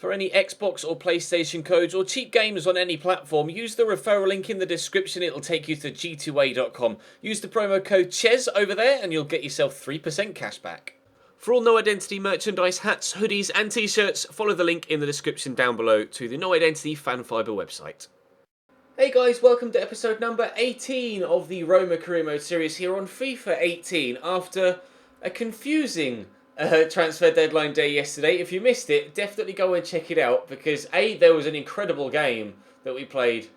For any Xbox or PlayStation codes or cheap games on any platform, use the referral link in the description. It'll take you to g2a.com. Use the promo code CHES over there and you'll get yourself 3% cash back. For all No Identity merchandise, hats, hoodies and t-shirts, follow the link in the description down below to the No Identity Fan Fibre website. Hey guys, welcome to episode number 18 of the Roma Career Mode series here on FIFA 18 after a confusing transfer deadline day yesterday. If you missed it, definitely go and check it out because A, there was an incredible game that we played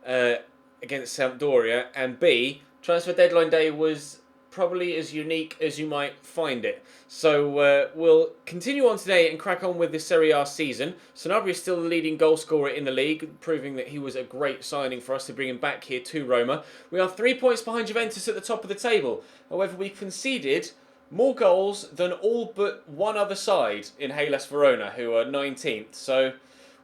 against Sampdoria, and B, transfer deadline day was probably as unique as you might find it. So we'll continue on today and crack on with the Serie A season. Sanabria is still the leading goal scorer in the league, proving that he was a great signing for us to bring him back here to Roma. We are 3 points behind Juventus at the top of the table. However, we conceded more goals than all but one other side in Hellas Verona, who are 19th. So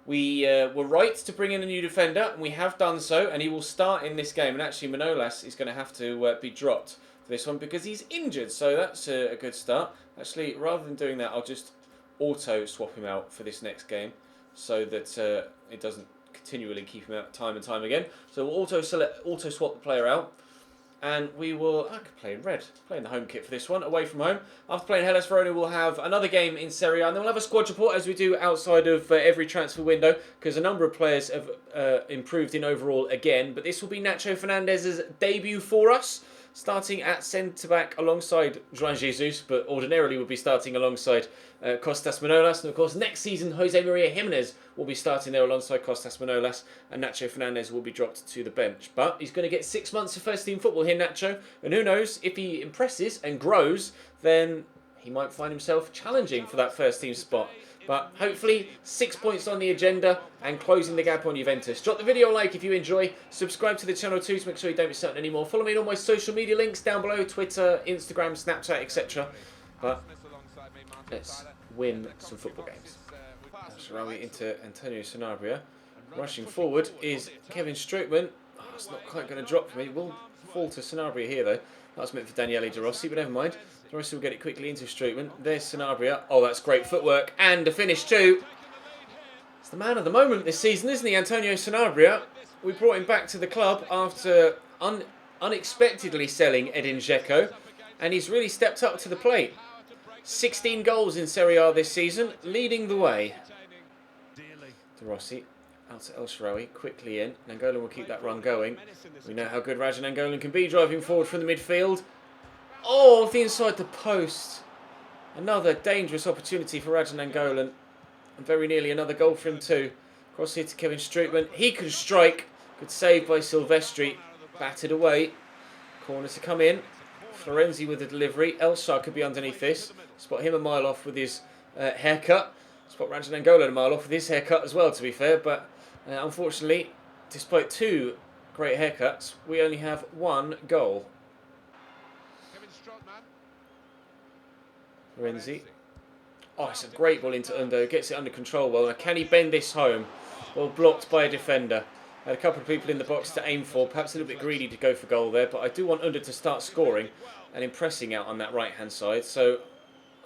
we were right to bring in a new defender, and we have done so, and he will start in this game. And actually, Manolas is going to have to be dropped for this one because he's injured, so that's a good start. Actually, rather than doing that, I'll just auto swap him out for this next game so that it doesn't continually keep him out time and time again. So we'll auto swap the player out. And we will, I could play in red, play in the home kit for this one, away from home. After playing Hellas Verona, we'll have another game in Serie A, and then we'll have a squad report as we do outside of every transfer window, because a number of players have improved in overall again. But this will be Nacho Fernandez's debut for us, starting at centre-back alongside João Jesus, but ordinarily would be starting alongside Costas Manolas. And of course, next season, Jose Maria Jimenez will be starting there alongside Costas Manolas, and Nacho Fernandez will be dropped to the bench. But he's going to get 6 months of first-team football here, Nacho, and who knows, if he impresses and grows, then he might find himself challenging for that first-team spot. But hopefully, 6 points on the agenda and closing the gap on Juventus. Drop the video a like if you enjoy. Subscribe to the channel too to make sure you don't miss out anymore. Follow me on all my social media links down below. Twitter, Instagram, Snapchat, etc. But let's win some football games. Sharawi into Antonio Sanabria. Rushing forward is Kevin Strootman. Oh, it's not quite going to drop for me. It will fall to Sanabria here though. That's meant for Daniele De Rossi, but never mind. De Rossi will get it quickly into Strootman. There's Sanabria. Oh, that's great footwork. And a finish too. It's the man of the moment this season, isn't he, Antonio Sanabria? We brought him back to the club after unexpectedly selling Edin Dzeko, and he's really stepped up to the plate. 16 goals in Serie A this season, leading the way. De Rossi out to El Shaarawy, quickly in. Nangolan will keep that run going. We know how good Raja Nangolan can be driving forward from the midfield. Oh, off the inside the post. Another dangerous opportunity for Raja Nangolan. And very nearly another goal for him too. Cross here to Kevin Strootman. He can strike. Good save by Silvestri. Batted away. Corner to come in. Florenzi with the delivery. Elshar could be underneath this. Spot him a mile off with his haircut. Spot Raja Nangolan a mile off with his haircut as well, to be fair. But unfortunately, despite two great haircuts, we only have one goal. Florenzi. Oh, it's a great ball into Undo. Gets it under control well. Now, can he bend this home? Well, blocked by a defender. Had a couple of people in the box to aim for. Perhaps a little bit greedy to go for goal there. But I do want Undo to start scoring and impressing out on that right-hand side. So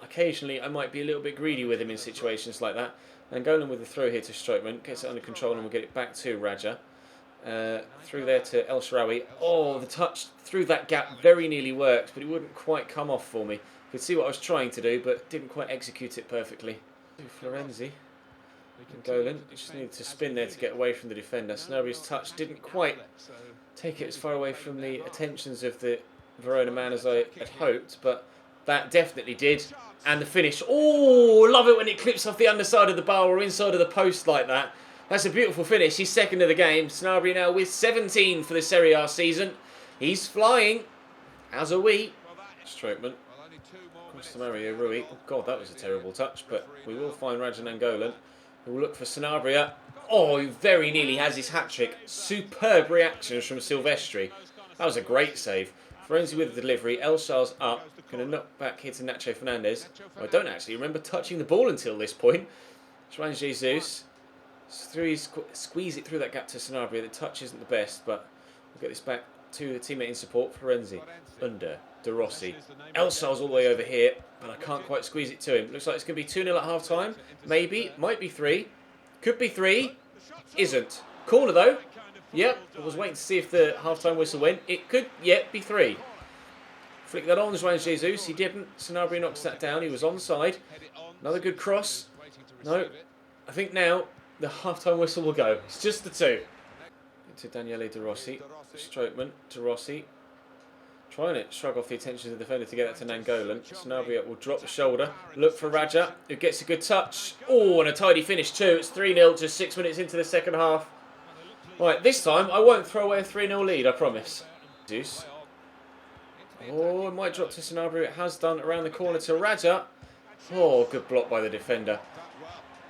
occasionally I might be a little bit greedy with him in situations like that. And Golan with the throw here to Strootman. Gets it under control and we'll get it back to Raja. Through there to El Shaarawy. Oh, the touch through that gap very nearly worked, but it wouldn't quite come off for me. Could see what I was trying to do, but didn't quite execute it perfectly. Florenzi and Golan just needed to spin there to get away from the defender. Sanabria's touch didn't quite take it as far away from the attentions of the Verona man as I had hoped, but that definitely did. And the finish. Oh, love it when it clips off the underside of the bar or inside of the post like that. That's a beautiful finish. He's second of the game. Sanabria now with 17 for the Serie A season. He's flying, as are we. Strootman. Across to Mario Rui. Oh, God, that was a terrible touch, but we will find Raja Nangolan, who will look for Sanabria. Oh, he very nearly has his hat-trick. Superb reactions from Silvestri. That was a great save. Florenzi with the delivery. Elshar's up. Going to knock back here to Nacho Fernandez. I don't actually remember touching the ball until this point. João Jesus. Squeeze it through that gap to Sanabria. The touch isn't the best, but we'll get this back to the teammate in support. Florenzi. Under. De Rossi. Elshar's all the way over here, but I can't quite squeeze it to him. Looks like it's going to be 2-0 at half-time. Maybe. Might be 3. Could be 3. Isn't. Corner though. Yep. I was waiting to see if the half-time whistle went. It could, yep, be 3. Flick that on, Juan Jesus. He didn't. Sanabria knocks that down. He was onside. Another good cross. No. I think now the half-time whistle will go. It's just the 2. Into Daniele De Rossi. Strootman. De Rossi. Trying to shrug off the attention of the defender to get that to Nangolan. Sanabria will drop the shoulder. Look for Raja, who gets a good touch. Oh, and a tidy finish too. It's 3-0 just 6 minutes into the second half. Right, this time I won't throw away a 3-0 lead, I promise. Zeus. Oh, it might drop to Sanabria. It has done around the corner to Raja. Oh, good block by the defender.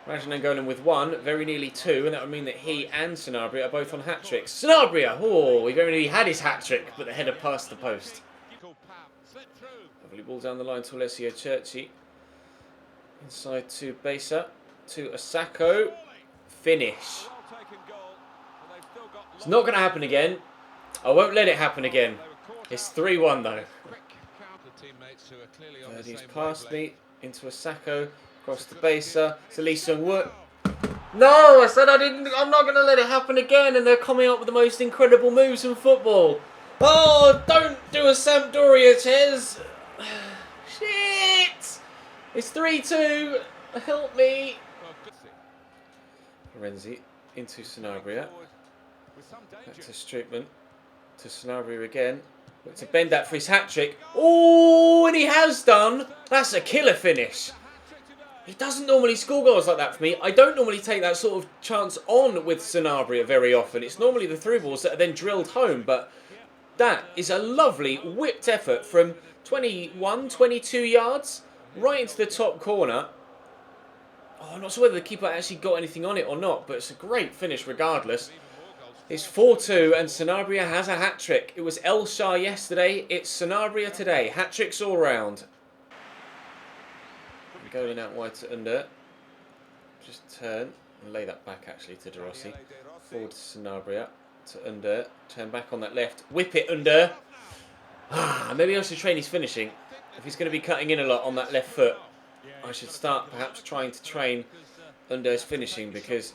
Raja Nangolan with 1, very nearly 2, and that would mean that he and Sanabria are both on hat-tricks. Sanabria! Oh, he very nearly had his hat-trick, but the header passed the post. Lovely ball down the line to Alessio Cerci. Inside to Besa, to Asako. Finish. It's not going to happen again. I won't let it happen again. It's 3-1 though. He's passed me into Asako. Across to Besa, to Lee Sung-woo. No, I said I'm not going to let it happen again, and they're coming up with the most incredible moves in football. Oh, don't do a Sampdoria, Ches. Shit. It's 3-2. Help me. Lorenzi into Sanabria. Back to Strootman. To Sanabria again. Look to bend that for his hat-trick. Oh, and he has done. That's a killer finish. He doesn't normally score goals like that for me. I don't normally take that sort of chance on with Sanabria very often. It's normally the through balls that are then drilled home. But that is a lovely whipped effort from 21, 22 yards right into the top corner. Oh, I'm not sure whether the keeper actually got anything on it or not, but it's a great finish regardless. It's 4-2 and Sanabria has a hat-trick. It was El Shah yesterday. It's Sanabria today. Hat-tricks all round. Going out wide to under. Just turn and lay that back actually to De Rossi. Forward to Sanabria. To under. Turn back on that left. Whip it under. Maybe I should train his finishing. If he's going to be cutting in a lot on that left foot, I should start perhaps trying to train Under's finishing, because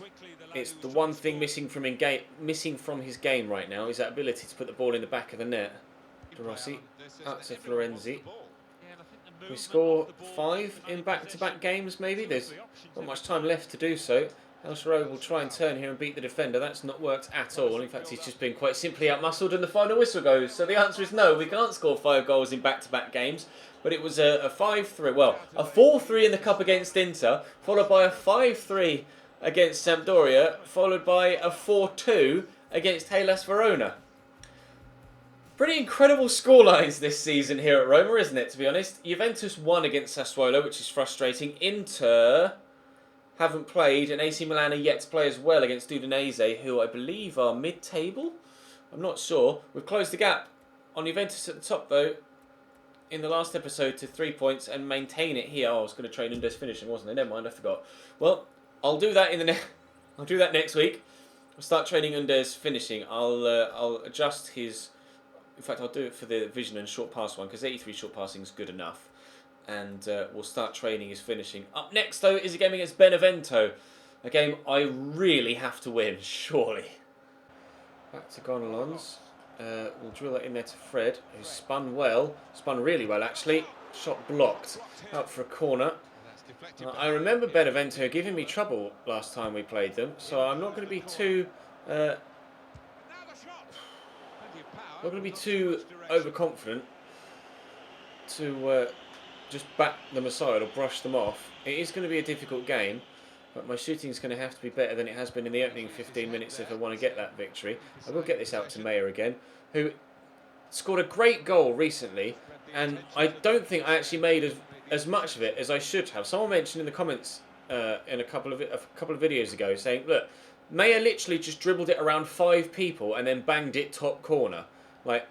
it's the one thing missing from his game right now is that ability to put the ball in the back of the net. De Rossi. Out to Florenzi. We score 5 in back-to-back games, maybe. There's not much time left to do so. El Shaarawy will try and turn here and beat the defender. That's not worked at all. In fact, he's just been quite simply outmuscled, and the final whistle goes. So the answer is no, we can't score 5 goals in back-to-back games. But it was a 5-3, well, a 4-3 in the Cup against Inter, followed by a 5-3 against Sampdoria, followed by a 4-2 against Hellas Verona. Pretty incredible scorelines this season here at Roma, isn't it, to be honest? Juventus won against Sassuolo, which is frustrating. Inter haven't played, and AC Milan are yet to play as well against Udinese, who I believe are mid-table. I'm not sure. We've closed the gap on Juventus at the top, though, in the last episode to 3 points, and maintain it here. Oh, I was going to train Under's finishing, wasn't I? Never mind, I forgot. Well, I'll do that I'll do that next week. I'll start training Under's finishing. I'll adjust his. In fact, I'll do it for the vision and short pass one, because 83 short passing is good enough. And we'll start training his finishing. Up next, though, is a game against Benevento. A game I really have to win, surely. Back to Gonalons. We'll drill that in there to Fred, who spun well. Spun really well, actually. Shot blocked. Out for a corner. I remember Benevento giving me trouble last time we played them, so I'm not going to be too... not going to be too overconfident to just bat them aside or brush them off. It is going to be a difficult game, but my shooting is going to have to be better than it has been in the opening 15 minutes if I want to get that victory. I will get this out to Mayer again, who scored a great goal recently, and I don't think I actually made as much of it as I should have. Someone mentioned in the comments in a couple of videos ago saying, look, Mayer literally just dribbled it around 5 people and then banged it top corner. Like,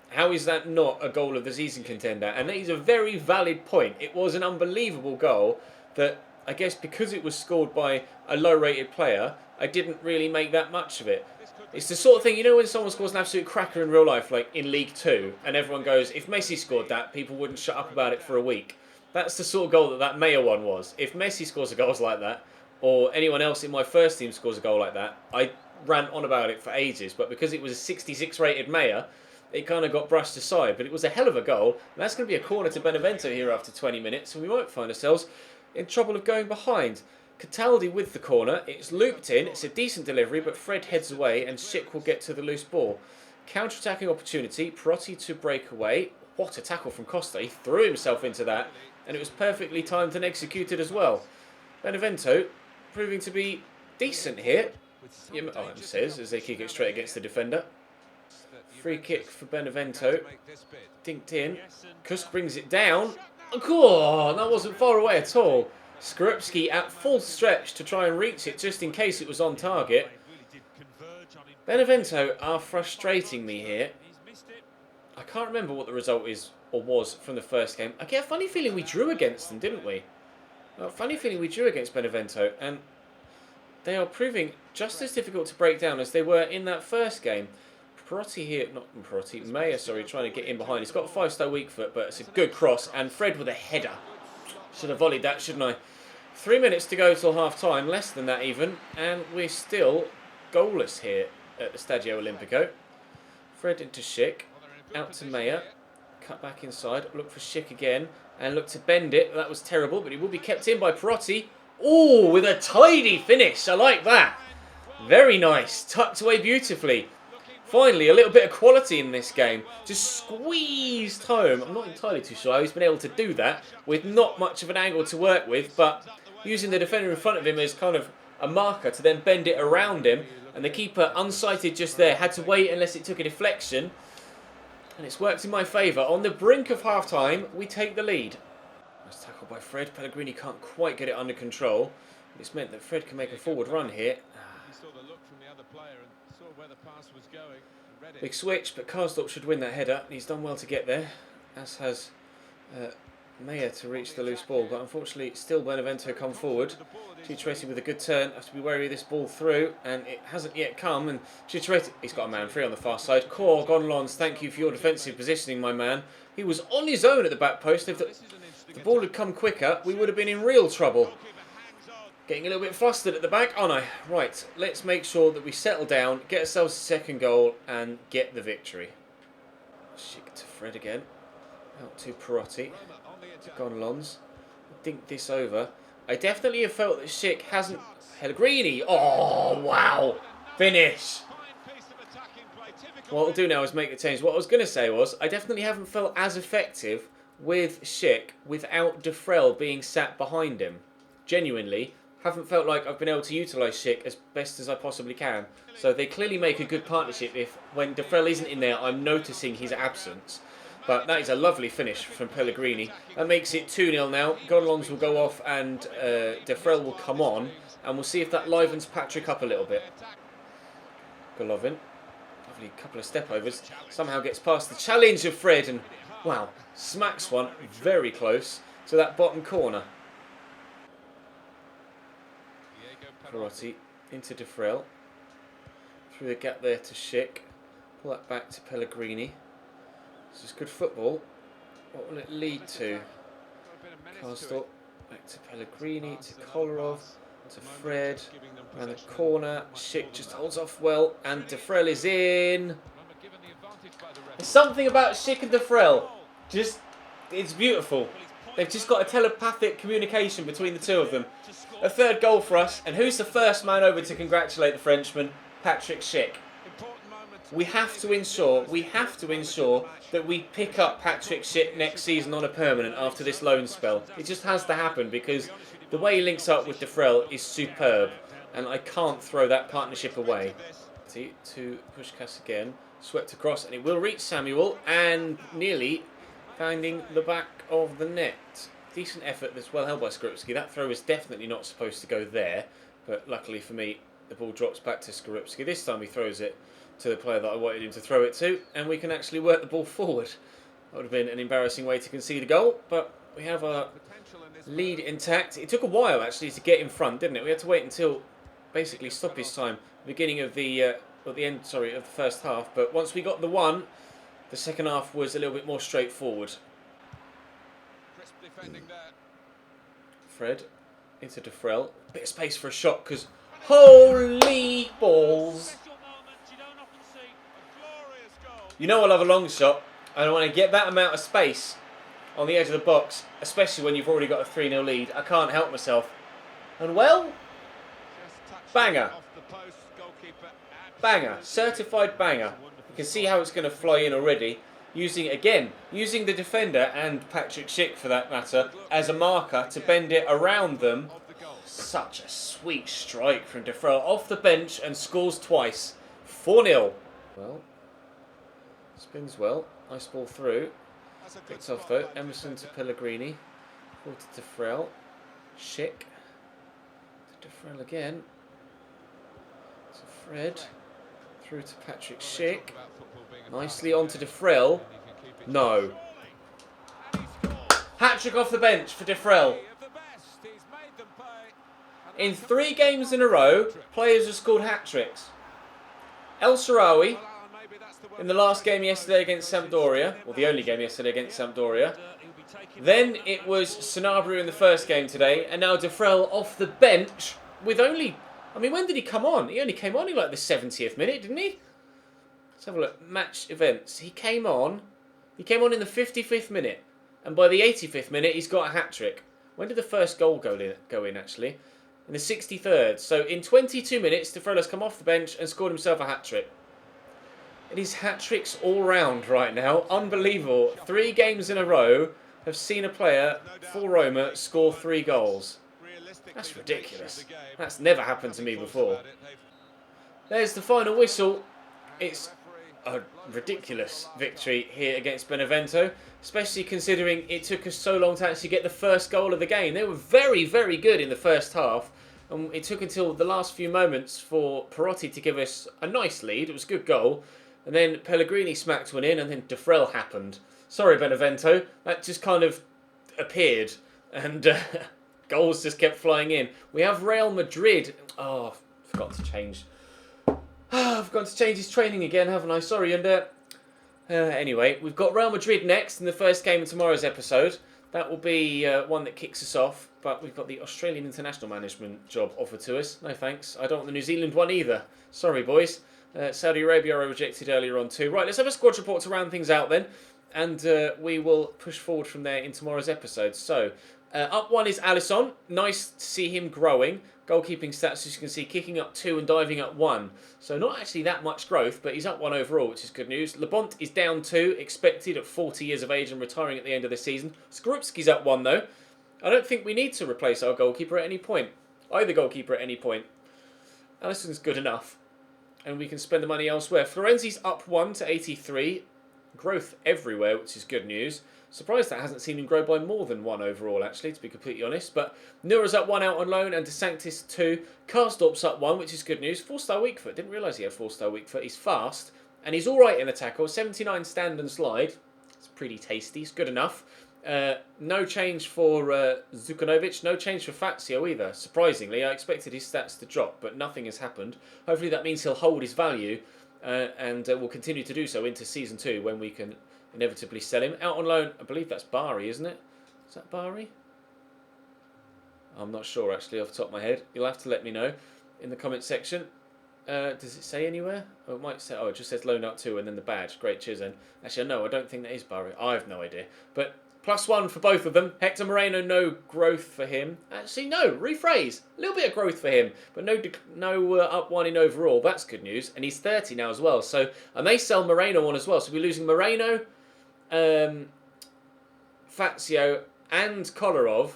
how is that not a goal of the season contender? And that is a very valid point. It was an unbelievable goal that, I guess because it was scored by a low-rated player, I didn't really make that much of it. It's the sort of thing, you know when someone scores an absolute cracker in real life, like in League 2, and everyone goes, if Messi scored that, people wouldn't shut up about it for a week. That's the sort of goal that Mayer one was. If Messi scores a goal like that, or anyone else in my first team scores a goal like that, I rant on about it for ages. But because it was a 66 rated Maya, it kind of got brushed aside. But it was a hell of a goal. And that's going to be a corner to Benevento here after 20 minutes. And we might find ourselves in trouble of going behind. Cataldi with the corner. It's looped in. It's a decent delivery, but Fred heads away and Schick will get to the loose ball. Counter-attacking opportunity. Perotti to break away. What a tackle from Costa. He threw himself into that, and it was perfectly timed and executed as well. Benevento proving to be decent here. Oh, it says as they kick it straight against the defender. Free kick for Benevento. Dinked in. Kusk brings it down. Oh, that wasn't far away at all. Skorupski at full stretch to try and reach it just in case it was on target. Benevento are frustrating me here. I can't remember what the result is or was from the first game. I get a funny feeling we drew against them, didn't we? A funny feeling we drew against Benevento, and they are proving just as difficult to break down as they were in that first game. Perotti here, not Perotti, Maya, sorry, trying to get in behind. He's got a 5-star weak foot, but it's a good cross, and Fred with a header. Should have volleyed that, shouldn't I? 3 minutes to go till half-time, less than that even, and we're still goalless here at the Stadio Olimpico. Fred into Schick, out to Maya, cut back inside, look for Schick again, and look to bend it. That was terrible, but he will be kept in by Perotti. Oh, with a tidy finish, I like that. Very nice, tucked away beautifully. Finally, a little bit of quality in this game. Just squeezed home. I'm not entirely too sure how he's been able to do that with not much of an angle to work with, but using the defender in front of him as kind of a marker to then bend it around him, and the keeper unsighted just there, had to wait unless it took a deflection, and it's worked in my favour. On the brink of half-time, we take the lead. Nice tackle by Fred. Pellegrini can't quite get it under control. It's meant that Fred can make a forward run here. Big switch, but Karsdorp should win that header. He's done well to get there, as has Maya to reach the loose ball, but unfortunately still Benevento come forward. Chicharete with a good turn, has to be wary of this ball through, and it hasn't yet come, and Chicharete, he's got a man free on the far side. Cor Gonlons, thank you for your defensive positioning, my man. He was on his own at the back post. If the ball had come quicker, we would have been in real trouble. Getting a little bit flustered at the back, aren't I? Right, let's make sure that we settle down, get ourselves a second goal, and get the victory. Schick to Fred again. Out to Perotti. To Gonlons. Dink this over. I definitely have felt that Schick hasn't... Pellegrini! Oh, wow! Finish! What I'll do now is make the change. What I was going to say was, I definitely haven't felt as effective with Schick without Defrel being sat behind him. Genuinely, haven't felt like I've been able to utilise Schick as best as I possibly can. So they clearly make a good partnership if, when Defrel isn't in there, I'm noticing his absence. But that is a lovely finish from Pellegrini. That makes it 2-0 now. Gonlons will go off and Defrel will come on. And we'll see if that livens Patrick up a little bit. Golovin. Lovely couple of step-overs. Somehow gets past the challenge of Fred. And, wow, smacks one very close to that bottom corner. Perotti into Defrel. Through the gap there to Schick. Pull that back to Pellegrini. This is good football. What will it lead to? Karsdorp back to Pellegrini, to Kolarov, to Fred, and the corner. Schick just holds off well, and Defrel is in. There's something about Schick and Defrel. It's beautiful. They've just got a telepathic communication between the two of them. A third goal for us, and who's the first man over to congratulate the Frenchman? Patrick Schick. We have to ensure that we pick up Patrick Schick next season on a permanent after this loan spell. It just has to happen because the way he links up with Defrel is superb, and I can't throw that partnership away. See, to Puskás again, swept across, and it will reach Samuel, and nearly finding the back of the net. Decent effort that's well held by Skorupski. That throw was definitely not supposed to go there, but luckily for me, the ball drops back to Skorupski. This time he throws it to the player that I wanted him to throw it to, and we can actually work the ball forward. That would have been an embarrassing way to concede a goal, but we have our lead intact. It took a while actually to get in front, didn't it? We had to wait until basically stoppage time, beginning of the end of the first half. But once we got the one, the second half was a little bit more straightforward. Fred into Defrel. Bit of space for a shot because holy balls. You know I love a long shot. And when I get that amount of space on the edge of the box, especially when you've already got a 3-0 lead, I can't help myself. And well, banger. Banger. Certified banger. You can see how it's going to fly in already. Using the defender and Patrick Schick for that matter as a marker to bend it around them. Such a sweet strike from Defrel off the bench and scores twice. 4-0. Well, spins well. Nice ball through. Gets off though. Emerson to Pellegrini. Ball to Defrel. Schick. To Defrel again. To Fred. Through to Patrick Schick. Nicely onto Defrel. No. Hat-trick off the bench for Defrel. In 3 games in a row, players have scored hat-tricks. El Shaarawy in the last game yesterday against Sampdoria, or the only game yesterday against Sampdoria. Then it was Sanabria in the first game today, and now Defrel off the bench with only... I mean, when did he come on? He only came on in like the 70th minute, didn't he? Let's have a look. Match events. He came on in the 55th minute, and by the 85th minute, he's got a hat-trick. When did the first goal go in actually? In the 63rd. So in 22 minutes, Defrel has come off the bench and scored himself a hat-trick. It is hat-tricks all round right now. Unbelievable. 3 games in a row have seen a player for Roma score 3 goals. That's ridiculous. That's never happened to me before. There's the final whistle. It's a ridiculous victory here against Benevento, especially considering it took us so long to actually get the first goal of the game. They were very, very good in the first half, and it took until the last few moments for Perotti to give us a nice lead. It was a good goal, and then Pellegrini smacked one in, and then Defrel happened. Sorry, Benevento, that just kind of appeared, and goals just kept flying in. We have Real Madrid. Oh, I forgot to change. I've got to change his training again, haven't I? Sorry, and anyway, we've got Real Madrid next in the first game of tomorrow's episode. That will be one that kicks us off, but we've got the Australian international management job offered to us. No thanks. I don't want the New Zealand one either. Sorry, boys. Saudi Arabia I rejected earlier on too. Right, let's have a squad report to round things out then, and we will push forward from there in tomorrow's episode. So, up 1 is Alisson. Nice to see him growing. Goalkeeping stats, as you can see, kicking up 2 and diving up 1. So not actually that much growth, but he's up 1 overall, which is good news. Labont is down 2, expected at 40 years of age and retiring at the end of the season. Skorupski's up 1 though. I don't think we need to replace our goalkeeper at any point. Either goalkeeper at any point. Alisson's good enough. And we can spend the money elsewhere. Florenzi's up 1 to 83. Growth everywhere, which is good news. Surprised that hasn't seen him grow by more than 1 overall, actually, to be completely honest. But Nura's up 1 out on loan, and De Sanctis 2. Karsdorp's up 1, which is good news. 4-star weak foot. Didn't realise he had 4-star weak foot. He's fast, and he's all right in a tackle. 79 stand and slide. It's pretty tasty. It's good enough. No change for Zukanovic. No change for Fazio either. Surprisingly, I expected his stats to drop, but nothing has happened. Hopefully that means he'll hold his value, and will continue to do so into Season 2 when we can inevitably sell him. Out on loan, I believe that's Bari, isn't it? Is that Bari? I'm not sure, actually, off the top of my head. You'll have to let me know in the comment section. Does it say anywhere? Oh, it might say... Oh, it just says loan out 2 and then the badge. Great, cheers then. Actually, no, I don't think that is Bari. I have no idea. But +1 for both of them. Hector Moreno, no growth for him. Actually, no, rephrase. A little bit of growth for him, but no up 1 in overall. That's good news. And he's 30 now as well. So I may sell Moreno on as well. So we're losing Moreno, Fazio and Kolarov,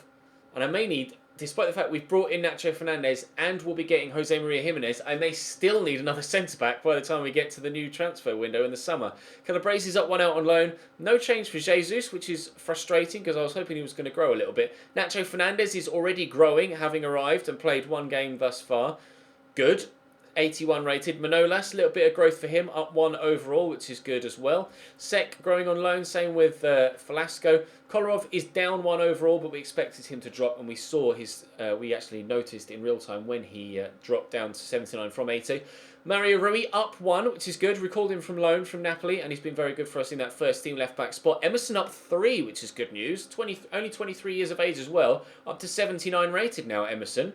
and I may need, despite the fact we've brought in Nacho Fernandez and we'll be getting Jose Maria Jimenez, I may still need another centre-back by the time we get to the new transfer window in the summer. Calabresi's up 1 out on loan. No change for Jesus, which is frustrating because I was hoping he was going to grow a little bit. Nacho Fernandez is already growing, having arrived and played 1 game thus far. Good. 81 rated. Manolas, a little bit of growth for him, up 1 overall, which is good as well. Sek growing on loan, same with Velasco. Kolarov is down 1 overall, but we expected him to drop, and we saw his. We actually noticed in real time when he dropped down to 79 from 80. Mario Rui up 1, which is good. Recalled him from loan from Napoli, and he's been very good for us in that first team left back spot. Emerson up 3, which is good news. Only 23 years of age as well, up to 79 rated now. Emerson.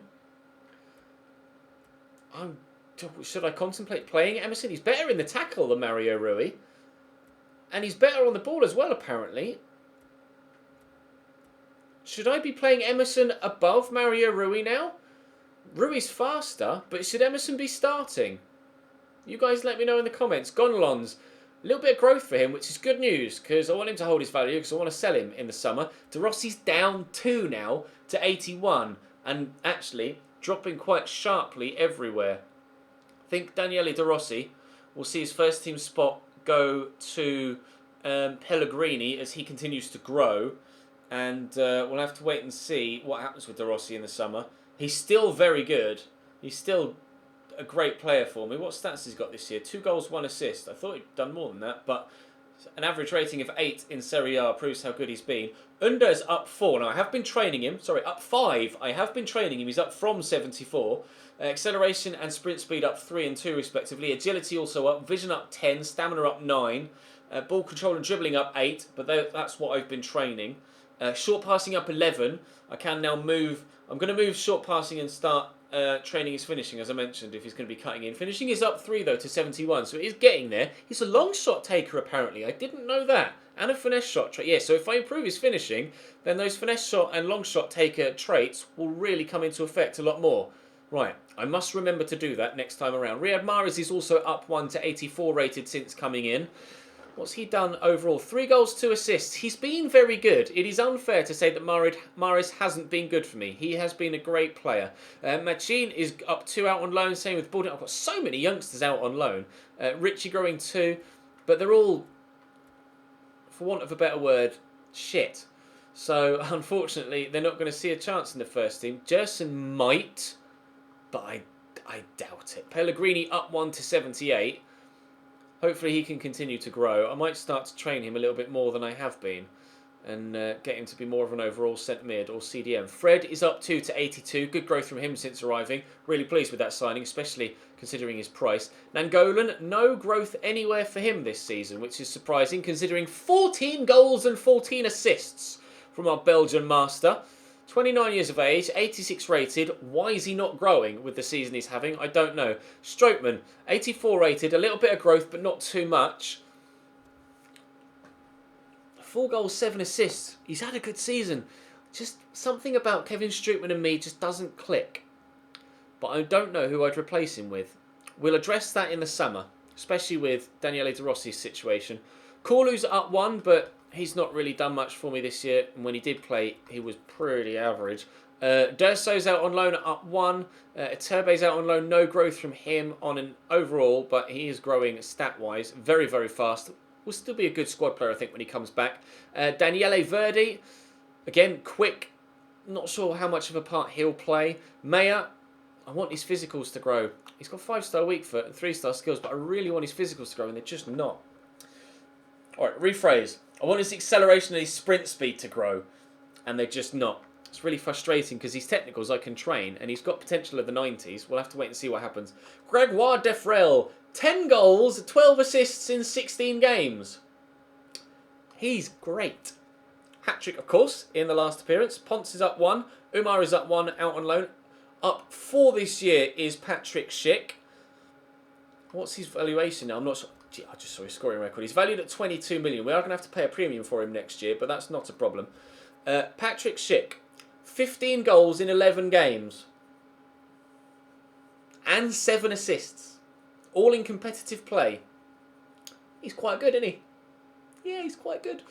Should I contemplate playing Emerson? He's better in the tackle than Mario Rui. And he's better on the ball as well, apparently. Should I be playing Emerson above Mario Rui now? Rui's faster, but should Emerson be starting? You guys let me know in the comments. Gonalons, a little bit of growth for him, which is good news, because I want him to hold his value, because I want to sell him in the summer. De Rossi's down 2 now to 81, and actually dropping quite sharply everywhere. I think Daniele De Rossi will see his first team spot go to Pellegrini as he continues to grow. And we'll have to wait and see what happens with De Rossi in the summer. He's still very good. He's still a great player for me. What stats has he got this year? 2 goals, 1 assist. I thought he'd done more than that, but an average rating of 8 in Serie A proves how good he's been. Under's up 4. Now, I have been training him. Sorry, up 5. I have been training him. He's up from 74. Acceleration and sprint speed up 3 and 2 respectively. Agility also up. Vision up 10. Stamina up 9. Ball control and dribbling up 8. But that's what I've been training. Short passing up 11. I can now move. I'm going to move short passing and start training his finishing, as I mentioned, if he's going to be cutting in. Finishing is up 3, though, to 71. So it is getting there. He's a long shot taker, apparently. I didn't know that. And a finesse shot trait. Yeah, so if I improve his finishing, then those finesse shot and long shot taker traits will really come into effect a lot more. Right, I must remember to do that next time around. Riyad Mahrez is also up 1 to 84 rated since coming in. What's he done overall? 3 goals, 2 assists. He's been very good. It is unfair to say that Mahrez hasn't been good for me. He has been a great player. Machin is up 2 out on loan. Same with Baldwin. I've got so many youngsters out on loan. Richie growing 2. But they're all, for want of a better word, shit. So, unfortunately, they're not going to see a chance in the first team. Gerson might, but I doubt it. Pellegrini up 1 to 78. Hopefully he can continue to grow. I might start to train him a little bit more than I have been and get him to be more of an overall centre mid or CDM. Fred is up 2 to 82. Good growth from him since arriving. Really pleased with that signing, especially considering his price. Nangolan, no growth anywhere for him this season, which is surprising considering 14 goals and 14 assists from our Belgian master. 29 years of age, 86 rated. Why is he not growing with the season he's having? I don't know. Strootman, 84 rated. A little bit of growth, but not too much. 4 goals, 7 assists. He's had a good season. Just something about Kevin Strootman and me just doesn't click. But I don't know who I'd replace him with. We'll address that in the summer, especially with Daniele De Rossi's situation. Corlu's up 1, but he's not really done much for me this year, and when he did play, he was pretty average. Durso's out on loan, up 1. Turbe's out on loan, no growth from him on an overall, but he is growing stat-wise very, very fast. Will still be a good squad player, I think, when he comes back. Daniele Verdi, again, quick. Not sure how much of a part he'll play. Maya, I want his physicals to grow. He's got 5-star weak foot and 3-star skills, but I really want his physicals to grow, and they're just not. Alright, rephrase. I want his acceleration and his sprint speed to grow, and they're just not. It's really frustrating because his technicals I can train, and he's got potential of the 90s. We'll have to wait and see what happens. Gregoire Defrel, 10 goals, 12 assists in 16 games. He's great. Hat-trick, of course, in the last appearance. Ponce is up 1. Umar is up 1, out on loan. Up 4 this year is Patrick Schick. What's his valuation now? I'm not sure. Gee, I just saw his scoring record. He's valued at 22 million. We are going to have to pay a premium for him next year, but that's not a problem. Patrick Schick, 15 goals in 11 games. And 7 assists. All in competitive play. He's quite good, isn't he? Yeah, he's quite good.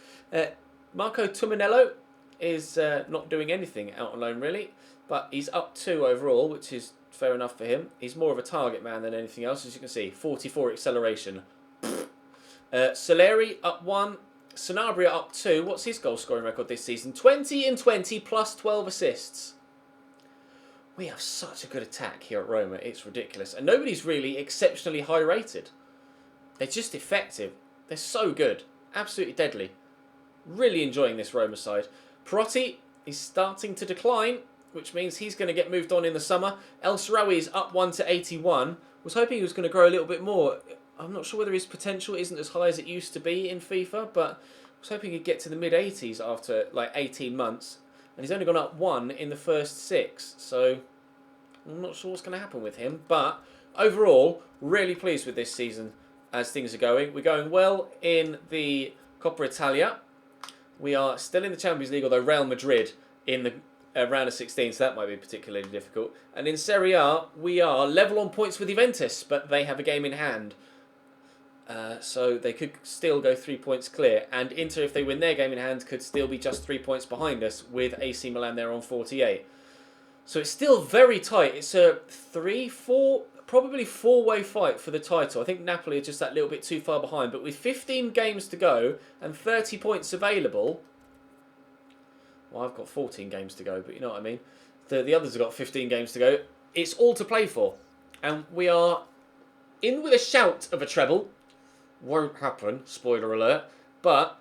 Marco Tuminello is not doing anything out on loan, really. But he's up 2 overall, which is fair enough for him. He's more of a target man than anything else, as you can see. 44 acceleration. Soleri up 1. Sanabria up 2. What's his goal scoring record this season? 20 in 20 plus 12 assists. We have such a good attack here at Roma. It's ridiculous. And nobody's really exceptionally high rated. They're just effective. They're so good. Absolutely deadly. Really enjoying this Roma side. Perotti is starting to decline, which means he's going to get moved on in the summer. El Shaarawy is up 1 to 81. Was hoping he was going to grow a little bit more. I'm not sure whether his potential isn't as high as it used to be in FIFA, but I was hoping he'd get to the mid-80s after like 18 months. And he's only gone up 1 in the first 6, so I'm not sure what's going to happen with him. But overall, really pleased with this season as things are going. We're going well in the Coppa Italia. We are still in the Champions League, although Real Madrid in the round of 16, so that might be particularly difficult. And in Serie A, we are level on points with Juventus, but they have a game in hand. So they could still go 3 points clear. And Inter, if they win their game in hand, could still be just 3 points behind us with AC Milan there on 48. So it's still very tight. It's a probably four-way fight for the title. I think Napoli are just that little bit too far behind. But with 15 games to go and 30 points available... Well, I've got 14 games to go, but you know what I mean. The others have got 15 games to go. It's all to play for. And we are in with a shout of a treble. Won't happen, spoiler alert. But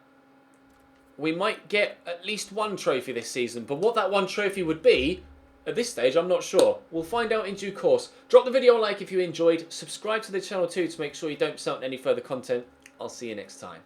we might get at least one trophy this season. But what that one trophy would be, at this stage, I'm not sure. We'll find out in due course. Drop the video a like if you enjoyed. Subscribe to the channel too to make sure you don't miss out on any further content. I'll see you next time.